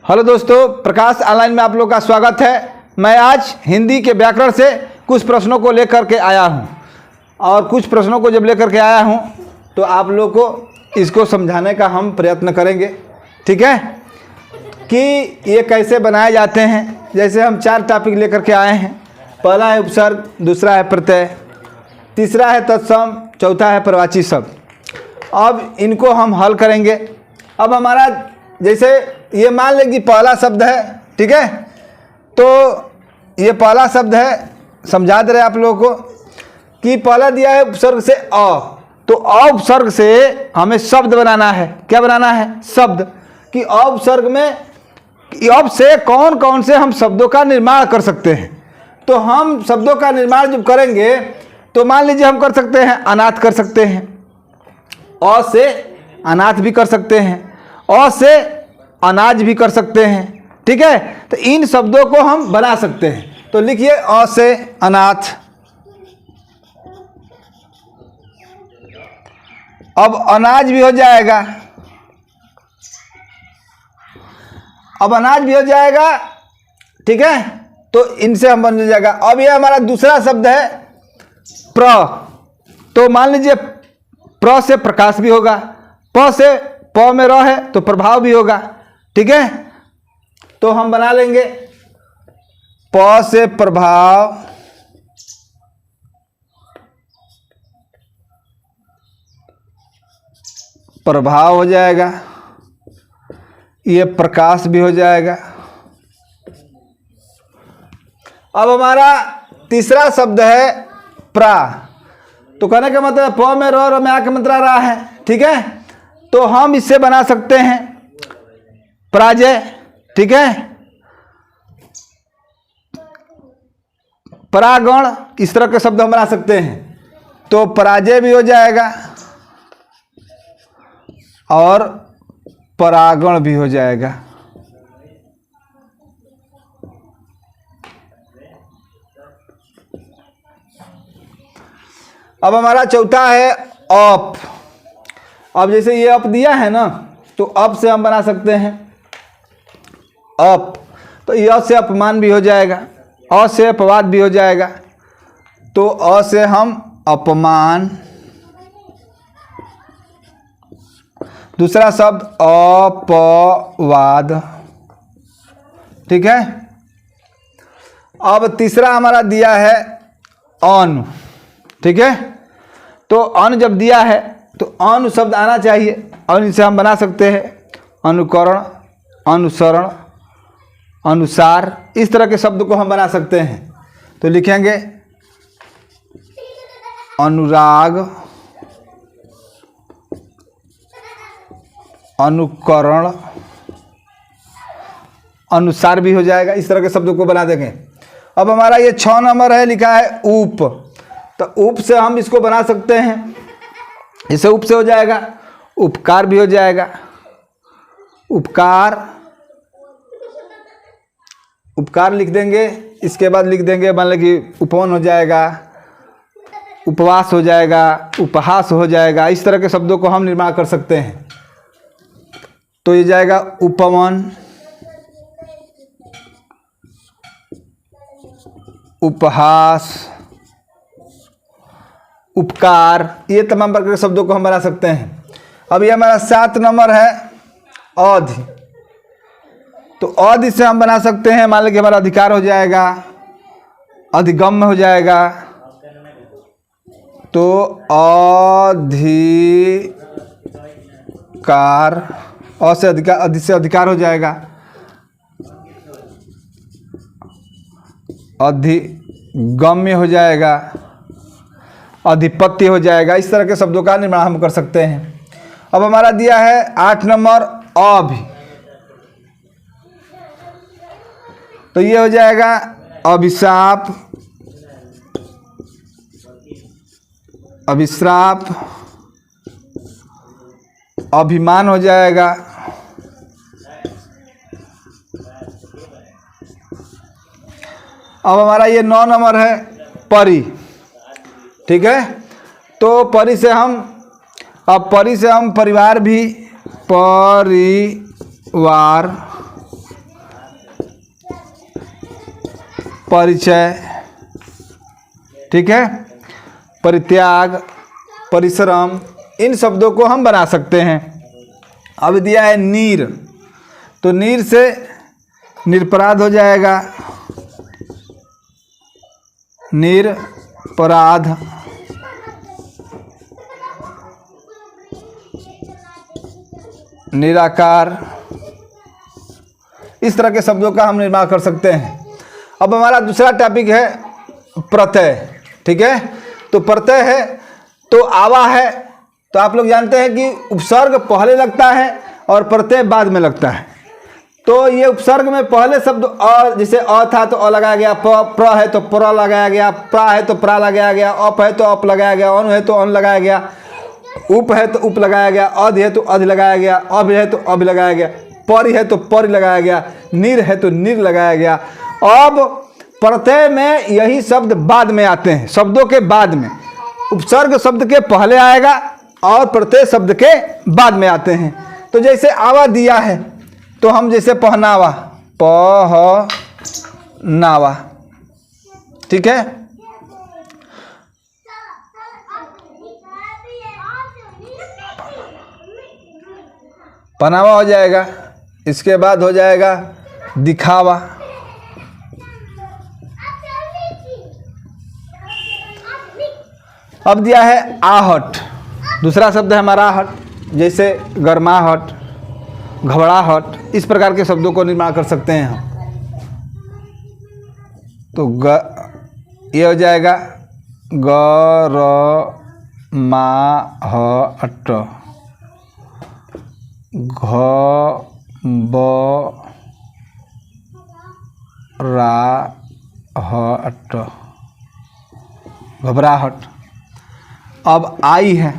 Hello दोस्तों, प्रकाश online में आप लोग का स्वागत है। मैं आज हिंदी के व्याकरण से कुछ प्रश्नों को लेकर के आया हूं और कुछ प्रश्नों को जब लेकर के आया हूं तो आप लोग को इसको समझाने का हम प्रयत्न करेंगे। ठीक है कि ये कैसे बनाए जाते हैं। जैसे हम 4 टॉपिक लेकर के आए हैं। पहला है उपसर्ग, दूसरा है प्रत्यय, तीसरा है तत्सम, चौथा है प्रवाची शब्द। अब इनको हम हल करेंगे। अब हमारा जैसे ये मान लें कि पहला शब्द है, ठीक है, तो ये पहला शब्द है, समझा दे रहे आप लोगों को कि पहला दिया है उपसर्ग से अ, तो अ उपसर्ग से हमें शब्द बनाना है। क्या बनाना है? शब्द। कि अ उपसर्ग में अब से कौन कौन से हम शब्दों का निर्माण कर सकते हैं। तो हम शब्दों का निर्माण जब करेंगे तो मान लीजिए हम कर सकते हैं अनाथ कर सकते हैं, अ से अनाथ भी कर सकते हैं, अ से अनाज भी कर सकते हैं। ठीक है, तो इन शब्दों को हम बना सकते हैं। तो लिखिए अ से अनाथ। अब अनाज भी हो जाएगा, अब अनाज भी हो जाएगा। ठीक है, तो इनसे हम बन जाएगा। अब ये हमारा दूसरा शब्द है प्र, तो मान लीजिए प्र से प्रकाश भी होगा, प से प में र है तो प्रभाव भी होगा। ठीक है, तो हम बना लेंगे प से प्रभाव, प्रभाव हो जाएगा, ये प्रकाश भी हो जाएगा। अब हमारा तीसरा शब्द है प्रा, तो कहने का मतलब प में र में आके मंत्रा रहा है। ठीक है, तो हम इससे बना सकते हैं पराजय। ठीक है, परागण, इस तरह के शब्द हम बना सकते हैं। तो पराजय भी हो जाएगा और परागण भी हो जाएगा। अब हमारा चौथा है अप। अब जैसे ये अप दिया है ना, तो अप से हम बना सकते हैं अप, तो य से अपमान भी हो जाएगा, अ से अपवाद भी हो जाएगा। तो अ से हम अपमान, दूसरा शब्द अपवाद। ठीक है, अब तीसरा हमारा दिया है अनु। ठीक है, तो अनु जब दिया है तो अनु शब्द आना चाहिए, और इसे हम बना सकते हैं अनुकरण, अनुसरण, अनुसार, इस तरह के शब्द को हम बना सकते हैं। तो लिखेंगे अनुराग, अनुकरण, अनुसार भी हो जाएगा। इस तरह के शब्दों को बना देंगे। अब हमारा ये 6 नंबर है, लिखा है उप। तो उप से हम इसको बना सकते हैं। इसे उप से हो जाएगा उपकार भी हो जाएगा, उपकार, उपकार लिख देंगे। इसके बाद लिख देंगे मान लो कि उपवन हो जाएगा, उपवास हो जाएगा, उपहास हो जाएगा। इस तरह के शब्दों को हम निर्माण कर सकते हैं। तो ये जाएगा उपवन, उपहास, उपकार, ये तमाम प्रकार के शब्दों को हम बना सकते हैं। अब ये हमारा 7 नंबर है अधि। तो अधि से हम बना सकते हैं, मान लीजिए हमारा अधिकार हो जाएगा, अधिगम्य हो जाएगा। तो अधिकार, अ से अधिकार, अधि से अधिकार हो जाएगा, अधिगम्य हो जाएगा, अधिपत्य हो जाएगा। इस तरह के शब्दों का निर्माण हम कर सकते हैं। अब हमारा दिया है 8 नंबर अभि। तो ये हो जाएगा अभिशाप, अभिश्राप, अभिमान हो जाएगा, अब हमारा ये 9 नंबर है परि। ठीक है, तो परि से हम, अब परि से हम परिवार भी, परिवार, परिचय, ठीक है, परित्याग, परिश्रम, इन शब्दों को हम बना सकते हैं। अब दिया है नीर, तो नीर से निरपराध हो जाएगा, निरपराध। निराकार, इस तरह के शब्दों का हम निर्माण कर सकते हैं। अब हमारा दूसरा टॉपिक है प्रत्यय, ठीक है। तो प्रत्यय है तो आवा है, तो आप लोग जानते हैं कि उपसर्ग पहले लगता है और प्रत्यय बाद में लगता है। तो ये उपसर्ग में पहले शब्द अ, जैसे अ था तो अ लगाया गया, प्र है तो प्र लगाया गया, प्रा है तो प्रा लगाया गया, अप है तो अप लगाया गया, अन है तो अन लगाया गया, उप है तो उप लगाया गया, अध है तो अध लगाया गया, अब है तो अब लगाया गया, पर है तो पर लगाया गया, निर है तो निर लगाया गया। अब प्रत्यय में यही शब्द बाद में आते हैं, शब्दों के बाद में। उपसर्ग शब्द के पहले आएगा और प्रत्यय शब्द के बाद में आते हैं। तो जैसे आवा दिया है तो हम जैसे पहनावा, पहनावा, ठीक है। पहनावा हो जाएगा, इसके बाद हो जाएगा दिखावा, अब दिया है आहट, दूसरा शब्द है हमारा आहट, जैसे गर्माहट, घबराहट, इस प्रकार के शब्दों को निर्माण कर सकते हैं हम। तो ये हो जाएगा गरमाहट, घबराहट, घबराहट। अब आई है,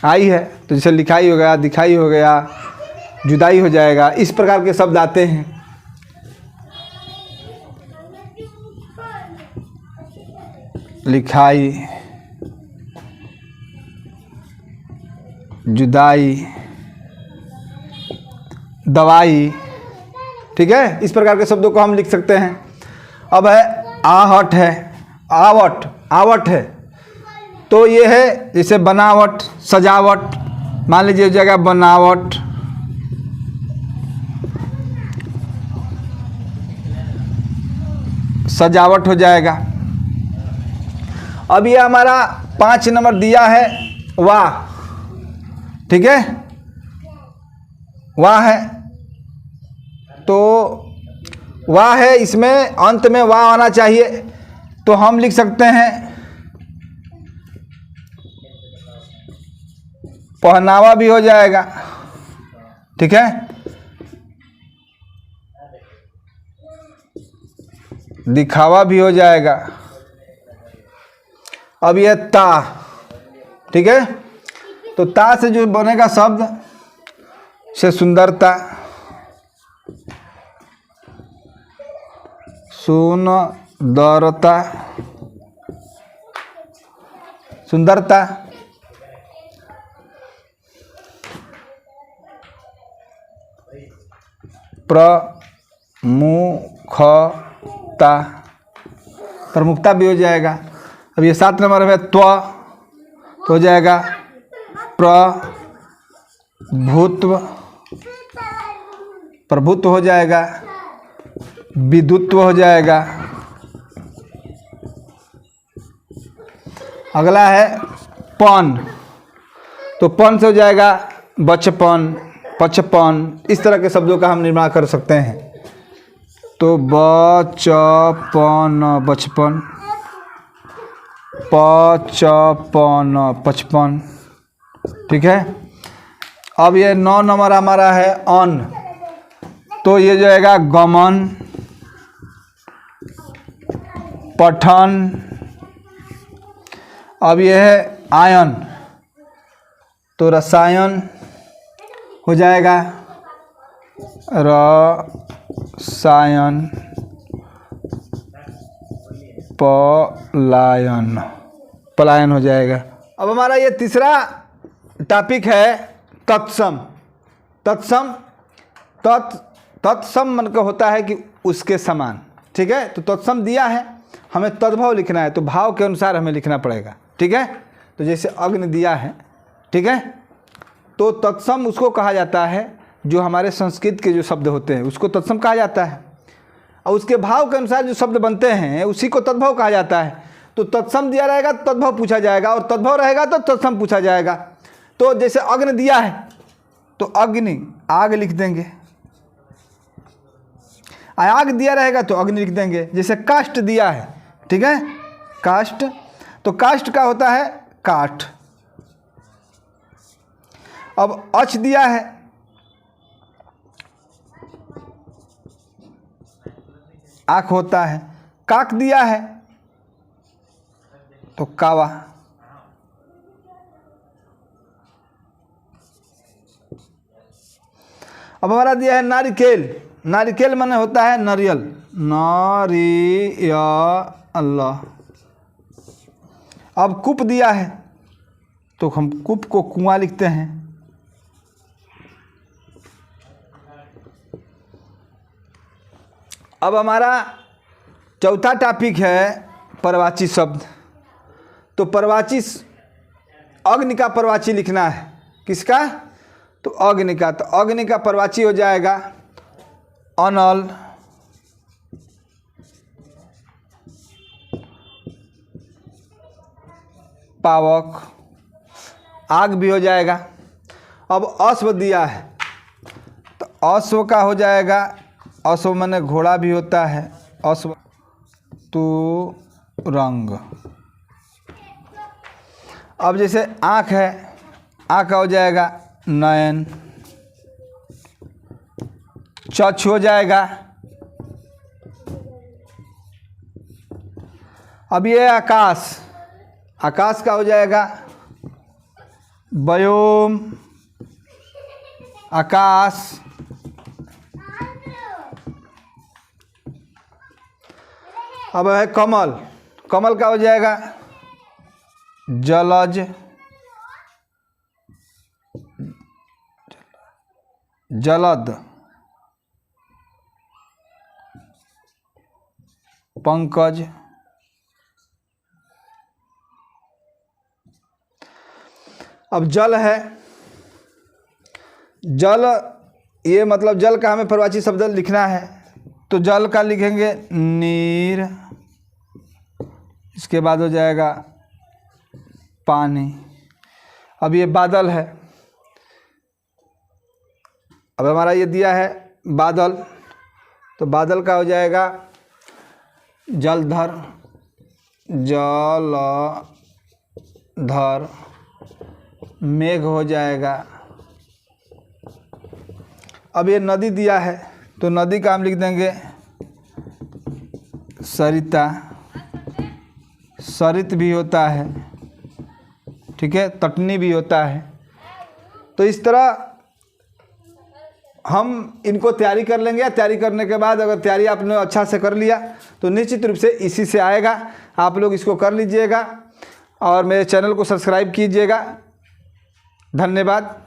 आई है तो जैसे लिखाई हो गया, दिखाई हो गया, जुदाई हो जाएगा, इस प्रकार के शब्द आते हैं। लिखाई, जुदाई, दवाई, ठीक है, इस प्रकार के शब्दों को हम लिख सकते हैं। अब है आहट है, आवट, आवट है तो ये है जैसे बनावट, सजावट, मान लीजिए जगह बनावट, सजावट हो जाएगा। अब ये हमारा 5 नंबर दिया है वाह, ठीक है, वाह है तो वाह है, इसमें अंत में वाह आना चाहिए, तो हम लिख सकते हैं पहनावा भी हो जाएगा, ठीक है, दिखावा भी हो जाएगा। अब यह ता, ठीक है, तो ता से जो बनेगा शब्द से सुंदरता, सुंदरता, सुंदरता। प्रमुखता, प्रमुखता भी हो जाएगा। अब ये 7 नंबर में त्व तो हो जाएगा प्रभुत्व, प्रभुत्व हो जाएगा, विद्युत्व हो जाएगा। अगला है पन, तो पन से हो जाएगा बचपन, पचपन, इस तरह के शब्दों का हम निर्माण कर सकते हैं। तो बचपन, बचपन, पचपन, पचपन, ठीक है। अब ये 9 नंबर हमारा है अन, तो ये जो आएगा गमन, पठन। अब ये है आयन, तो रसायन हो जाएगा, रसायन, पलायन, पलायन हो जाएगा। अब हमारा ये तीसरा टॉपिक है तत्सम। तत्सम, तत्सम मन का होता है कि उसके समान, ठीक है। तो तत्सम दिया है हमें तद्भव लिखना है, तो भाव के अनुसार हमें लिखना पड़ेगा। ठीक है, तो जैसे अग्नि दिया है, ठीक है, तो तत्सम उसको कहा जाता है, जो हमारे संस्कृत के जो शब्द होते हैं उसको तत्सम कहा जाता है, और उसके भाव के अनुसार जो शब्द बनते हैं उसी को तद्भव कहा जाता है। तो तत्सम दिया रहेगा तो तद्भव पूछा जाएगा, और तद्भव रहेगा तो तत्सम पूछा जाएगा। तो जैसे अग्नि दिया है तो अग्नि आग लिख देंगे, आग दिया रहेगा तो अग्नि लिख देंगे। जैसे काष्ठ दिया है, ठीक है, काष्ठ, तो काष्ठ का होता है काठ। अब अच दिया है, आँख होता है। काक दिया है तो कावा। अब हमारा दिया है नारिकेल, नारिकेल माने होता है नारियल, नारियल। अब कूप दिया है तो हम कूप को कुआं लिखते हैं। अब हमारा चौथा टॉपिक है परवाची शब्द। तो परवाची, अग्नि का परवाची लिखना है। किसका? तो अग्नि का। तो अग्नि का परवाची हो जाएगा अनल, पावक, आग भी हो जाएगा। अब अश्व दिया है तो अश्व का हो जाएगा, अश्व माने घोड़ा भी होता है, अश्व तो रंग। अब जैसे आँख है, आँख का हो जाएगा नयन, चक्ष हो जाएगा। अब ये आकाश, आकाश का हो जाएगा व्योम, आकाश। अब है कमल, कमल का हो जाएगा जलज, जलद, पंकज। अब जल है, जल, ये मतलब जल का हमें परवाची शब्द लिखना है। तो जल का लिखेंगे नीर, इसके बाद हो जाएगा पानी। अब ये बादल है, अब हमारा ये दिया है बादल, तो बादल का हो जाएगा जलधर, जलधर। मेघ हो जाएगा। अब ये नदी दिया है तो नदी का हम लिख देंगे सरिता, सरित भी होता है, ठीक है, तटनी भी होता है। तो इस तरह हम इनको तैयारी कर लेंगे। तैयारी करने के बाद अगर तैयारी आपने अच्छा से कर लिया तो निश्चित रूप से इसी से आएगा। आप लोग इसको कर लीजिएगा और मेरे चैनल को सब्सक्राइब कीजिएगा। धन्यवाद।